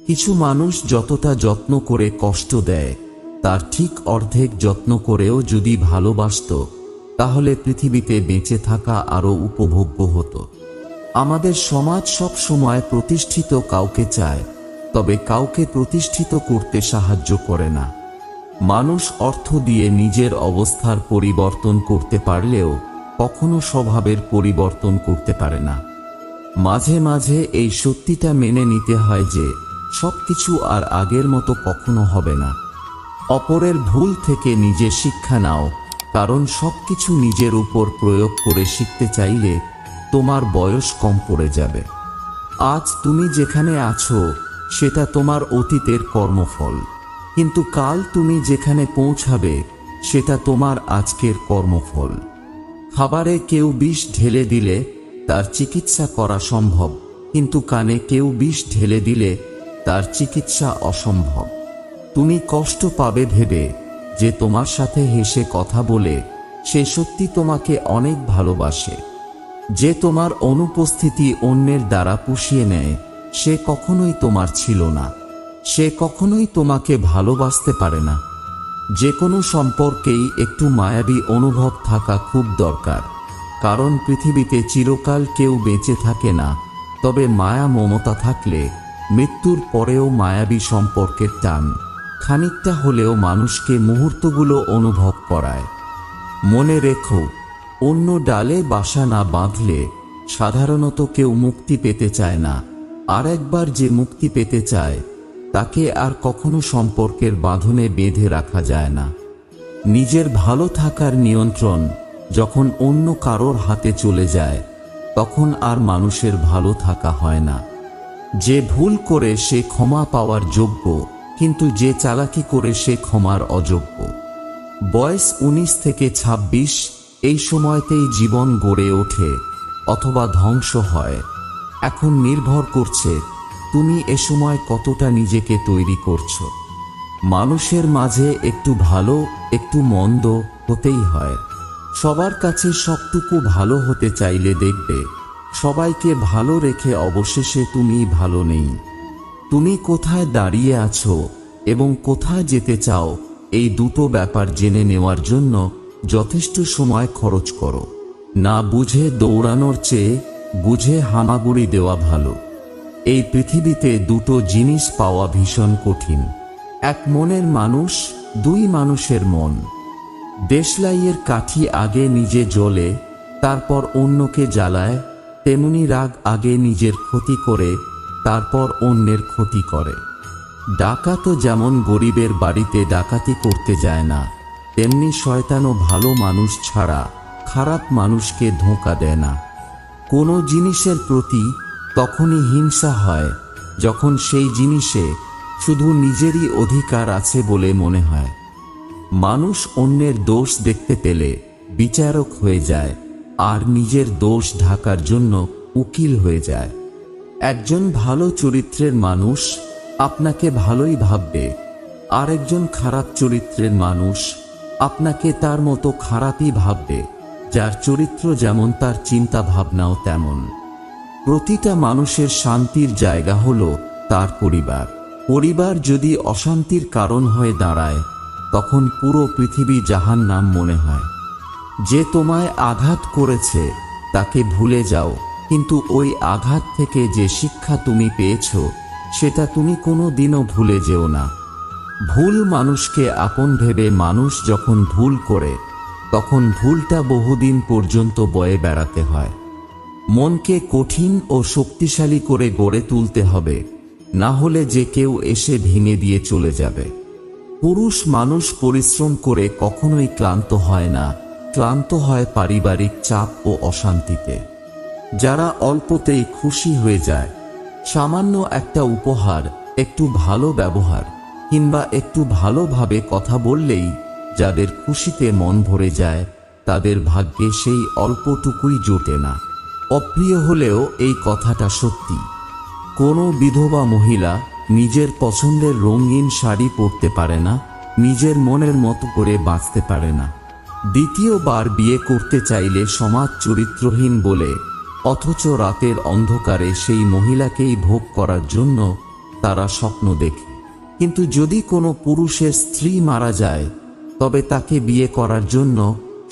কিছু মানুষ যতটা যত্ন করে কষ্ট দেয় তার ঠিক অর্ধেক যত্ন করেও যদি ভালোবাসতো তাহলে পৃথিবীতে বেঁচে থাকা আরো উপভোগ্য হতো। আমাদের সমাজ সব সময় প্রতিষ্ঠিত কাউকে চায়, তবে কাউকে প্রতিষ্ঠিত করতে সাহায্য করে না। মানুষ অর্থ দিয়ে নিজের অবস্থার পরিবর্তন করতে পারলেও কখনো স্বভাবের পরিবর্তন করতে পারে না। মাঝে মাঝে এই সত্যিটা মেনে নিতে হয় যে সবকিছু আর আগের মতো কখনো হবে না। অপরের ভুল থেকে নিজে শিক্ষা নাও, কারণ সবকিছু নিজের উপর প্রয়োগ করে শিখতে চাইলে তোমার বয়স কম পড়ে যাবে। আজ তুমি যেখানে আছো সেটা তোমার অতীতের কর্মফল, কিন্তু কাল তুমি যেখানে পৌঁছাবে সেটা তোমার আজকের কর্মফল। খাবারে কেউ বিষ ঢেলে দিলে তার চিকিৎসা করা সম্ভব, কিন্তু কানে কেউ বিষ ঢেলে দিলে তার চিকিৎসা অসম্ভব। তুমি কষ্ট পাবে ভেবে যে তোমার সাথে হেসে কথা বলে সে সত্যি তোমাকে অনেক ভালোবাসে। যে তোমার অনুপস্থিতি অন্যের দ্বারা পুষিয়ে নেয় সে কখনোই তোমার ছিল না, সে কখনোই তোমাকে ভালোবাসতে পারে না। যে কোনো সম্পর্কেই একটু মায়াবী অনুভব থাকা খুব দরকার, কারণ পৃথিবীতে চিরকাল কেউ বেঁচে থাকে না, তবে মায়া মমতা থাকলে মৃত্যুর পরেও মায়াবী সম্পর্কের টান খানিকটা হলেও মানুষকে মুহূর্তগুলো অনুভব করায়। মনে রেখো, অন্য ডালে বাসা না বাঁধলে সাধারণত কেউ মুক্তি পেতে চায় না, আর একবার যে মুক্তি পেতে চায় তাকে আর কখনো সম্পর্কের বাঁধনে বেঁধে রাখা যায় না। নিজের ভালো থাকার নিয়ন্ত্রণ যখন অন্য কারোর হাতে চলে যায় তখন আর মানুষের ভালো থাকা হয় না। যে ভুল করে সে ক্ষমা পাওয়ার যোগ্য, কিন্তু যে চালাকি করে সে ক্ষমার অযোগ্য। বয়স 19 থেকে 26, এই সময়তেই জীবন গড়ে ওঠে অথবা ধ্বংস হয়। এখন নির্ভর করছে তুমি এ সময় কতটা নিজেকে তৈরি করছো। মানুষের মাঝে একটু ভালো একটু মন্দ হতেই হয়। সবার কাছে সবটুকু ভালো হতে চাইলে দেখবে সবাইকে ভালো রেখে অবশেষে তুমি ভালো নেই। তুমি কোথায় দাঁড়িয়ে আছো এবং কোথায় যেতে চাও এই দুটো ব্যাপার জেনে নেওয়ার জন্য যথেষ্ট সময় খরচ করো। না বুঝে দৌড়ানোর চেয়ে বুঝে হামাগুড়ি দেওয়া ভালো। এই পৃথিবীতে দুটো জিনিস পাওয়া ভীষণ কঠিন, এক মনের মানুষ, দুই মানুষের মন। দেশলাইয়ের কাঠি আগে নিজে জ্বলে তারপর অন্যকে জ্বালায়, তেমনি রাগ আগে নিজের ক্ষতি করে তারপর অন্যের ক্ষতি করে। ডাকাতও যেমন গরিবের বাড়িতে ডাকাতি করতে যায় না, তেমনি শয়তানও ভালো মানুষ ছাড়া খারাপ মানুষকে ধোঁকা দেয় না। কোনো জিনিসের প্রতি তখনই হিংসা হয় যখন সেই জিনিসে শুধু নিজেরই অধিকার আছে বলে মনে হয়। মানুষ অন্যের দোষ দেখতে পেলে বিচারক হয়ে যায়, আর নিজের দোষ ঢাকার জন্য উকিল হয়ে যায়। একজন ভালো চরিত্রের মানুষ আপনাকে ভালোই ভাববে, আর একজন খারাপ চরিত্রের মানুষ আপনাকে তার মতো খারাপই ভাববে। যার চরিত্র যেমন তার চিন্তা ভাবনাও তেমন। প্রতিটা মানুষের শান্তির জায়গা হলো তার পরিবার। পরিবার যদি অশান্তির কারণ হয়ে দাঁড়ায় তখন পুরো পৃথিবী জাহান্নাম মনে হয়। যে তোমায় আঘাত করেছে তাকে ভুলে যাও, কিন্তু ওই আঘাত থেকে যে শিক্ষা তুমি পেয়েছো সেটা তুমি কোনো দিনও ভুলে যেও না। ভুল মানুষকে আপন ভেবে মানুষ যখন ভুল করে তখন ভুলটা বহুদিন পর্যন্ত বয়ে বেড়াতে হয়। মনকে কঠিন ও শক্তিশালী করে গড়ে তুলতে হবে, না হলে যে কেউ এসে ভেঙে দিয়ে চলে যাবে। পুরুষ মানুষ পরিশ্রম করে কখনোই ক্লান্ত হয় না, ক্লান্ত হয় পারিবারিক চাপ ও অশান্তিতে। যারা অল্পতেই খুশি হয়ে যায়, সামান্য একটা উপহার, একটু ভালো ব্যবহার কিংবা একটু ভালোভাবে কথা বললেই যাদের খুশিতে মন ভরে যায় তাদের ভাগ্যে সেই অল্পটুকুই জোটে না। অপ্রিয় হলেও এই কথাটা সত্যি। কোনো বিধবা মহিলা নিজের পছন্দের রঙিন শাড়ি পরতে পারে না, নিজের মনের মতো করে বাঁচতে পারে না। দ্বিতীয়বার বিয়ে করতে চাইলে সমাজ চরিত্রহীন বলে, অথচ রাতের অন্ধকারে সেই মহিলাকেই ভোগ করার জন্য তারা স্বপ্ন দেখে। কিন্তু যদি কোনো পুরুষের স্ত্রী মারা যায় তবে তাকে বিয়ে করার জন্য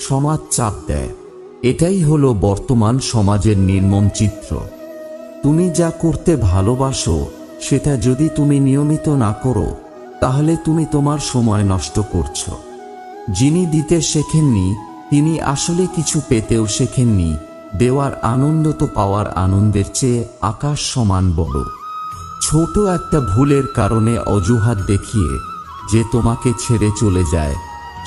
সমাজ চাপ দেয়। এটাই হলো বর্তমান সমাজের নির্মম চিত্র। তুমি যা করতে ভালোবাসো সেটা যদি তুমি নিয়মিত না করো তাহলে তুমি তোমার সময় নষ্ট করছো। যিনি দিতে শেখেননি তিনি আসলে কিছু পেতেও শেখেননি। দেওয়ার আনন্দ তো পাওয়ার আনন্দের চেয়ে আকাশ সমান বড়। ছোট একটা ভুলের কারণে অজুহাত দেখিয়ে যে তোমাকে ছেড়ে চলে যায়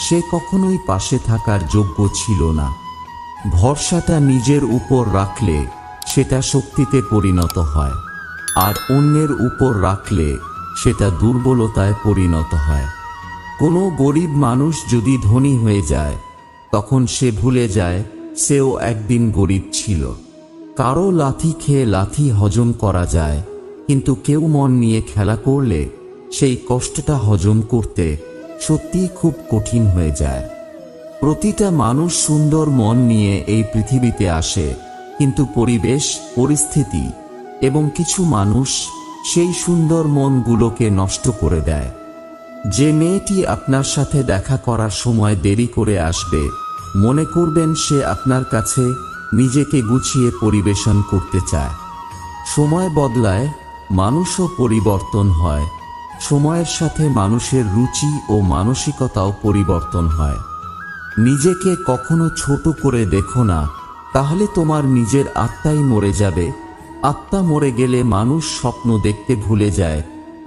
সে কখনোই পাশে থাকার যোগ্য ছিল না। ভরসাটা নিজের উপর রাখলে সেটা শক্তিতে পরিণত হয়, আর অন্যের উপর রাখলে সেটা দুর্বলতায় পরিণত হয়। কোনো গরিব মানুষ যদি ধনী হয়ে যায় তখন সে ভুলে যায় সেও একদিন গরিব ছিল। কারো লাথি খেয়ে লাথি হজম করা যায়, কিন্তু কেউ মন নিয়ে খেলা করলে সেই কষ্টটা হজম করতে সত্যিই খুব কঠিন হয়ে যায়। প্রতিটা মানুষ সুন্দর মন নিয়ে এই পৃথিবীতে আসে, কিন্তু পরিবেশ, পরিস্থিতি এবং কিছু মানুষ সেই সুন্দর মনগুলোকে নষ্ট করে দেয়। যে মেয়েটি আপনার সাথে দেখা করার সময় দেরি করে আসবে মনে করবেন সে আপনার কাছে নিজেকে গুছিয়ে পরিবেশন করতে চায়। সময় বদলায়, মানুষও পরিবর্তন হয়। সময়ের সাথে মানুষের রুচি ও মানসিকতাও পরিবর্তন হয়। নিজেকে কখনো ছোট করে দেখো না, তাহলে তোমার নিজের আত্মাই মরে যাবে। আত্মা মরে গেলে মানুষ স্বপ্ন দেখতে ভুলে যায়,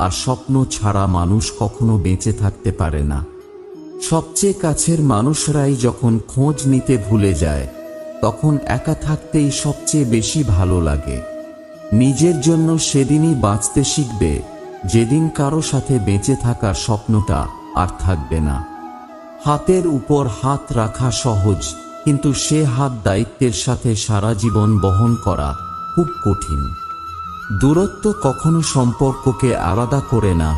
আর স্বপ্ন ছাড়া মানুষ কখনো বেঁচে থাকতে পারে না। সবচেয়ে কাছের মানুষরাই যখন খোঁজ নিতে ভুলে যায় তখন একা থাকতেই সবচেয়ে বেশি ভালো লাগে। নিজের জন্য সেদিনই বাঁচতে শিখবে যেদিন কারো সাথে বেঁচে থাকার স্বপ্নটা আর থাকবে না। হাতের উপর হাত রাখা সহজ, কিন্তু সে হাত দায়িত্বের সাথে সারা জীবন বহন করা খুব কঠিন। দূরত্ব কখনো সম্পর্ককে আলাদা করে না,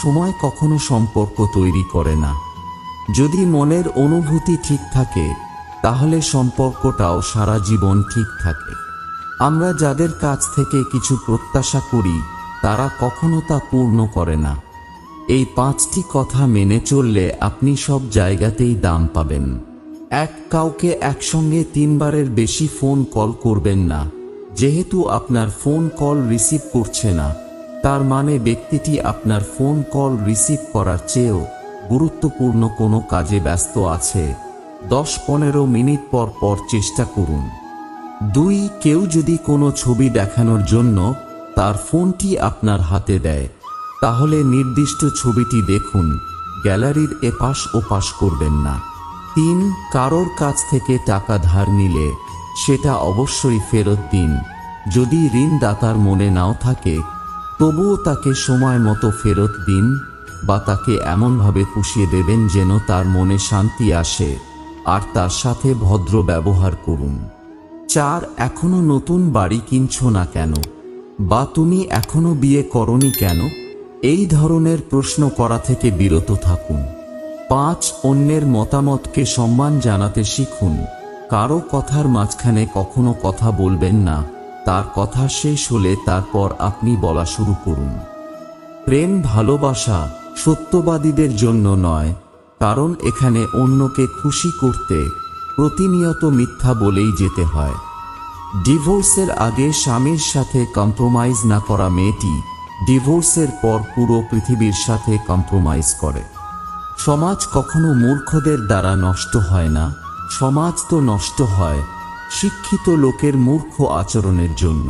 সময় কখনো সম্পর্ক তৈরি করে না। যদি মনের অনুভূতি ঠিক থাকে তাহলে সম্পর্কটাও সারা জীবন ঠিক থাকে। আমরা যাদের কাছ থেকে কিছু প্রত্যাশা করি তারা কখনো তা পূর্ণ করে না। এই 5টি কথা মেনে চললে আপনি সব জায়গাতেই দাম পাবেন। কাউকে একসঙ্গে 3 বারের বেশি ফোন কল করবেন না। যেহেতু আপনার ফোন কল রিসিভ করছে না তার মানে ব্যক্তিটি আপনার ফোন কল রিসিভ করার চেয়েও গুরুত্বপূর্ণ কোনো কাজে ব্যস্ত আছে। 10-15 মিনিট পর পর চেষ্টা করুন। 2 কেউ যদি কোনো ছবি দেখানোর জন্য তার ফোনটি আপনার হাতে দেয় তাহলে নির্দিষ্ট ছবিটি দেখুন, গ্যালারির এপাশ ওপাশ করবেন না। 3 কারোর কাছ থেকে টাকা ধার নিলে সেটা অবশ্যই ফেরত দিন। যদি ঋণদাতার মনে নাও থাকে তবুও তাকে সময় মতো ফেরত দিন, বা তাকে এমনভাবে পুষিয়ে দেবেন যেন তার মনে শান্তি আসে, আর তার সাথে ভদ্র ব্যবহার করুন। 4 এখনো নতুন বাড়ি কিনছো না কেন, বা তুমি এখনো বিয়ে করনি কেন, এই ধরনের প্রশ্ন করা থেকে বিরত থাকুন। 5 অন্যের মতামতকে সম্মান জানাতে শিখুন। কারো কথার মাঝখানে কখনো কথা বলবেন না, তার কথা শেষ হলে তারপর আপনি বলা শুরু করুন। প্রেম ভালোবাসা সত্যবাদীদের জন্য নয়, কারণ এখানে অন্যকে খুশি করতে প্রতিনিয়ত মিথ্যা বলেই যেতে হয়। ডিভোর্সের আগে স্বামীর সাথে কম্প্রোমাইজ না করা মেয়েটি ডিভোর্সের পর পুরো পৃথিবীর সাথে কম্প্রোমাইজ করে। সমাজ কখনো মূর্খদের দ্বারা নষ্ট হয় না, সমাজ তো নষ্ট হয় শিক্ষিত লোকের মূর্খ আচরণের জন্য।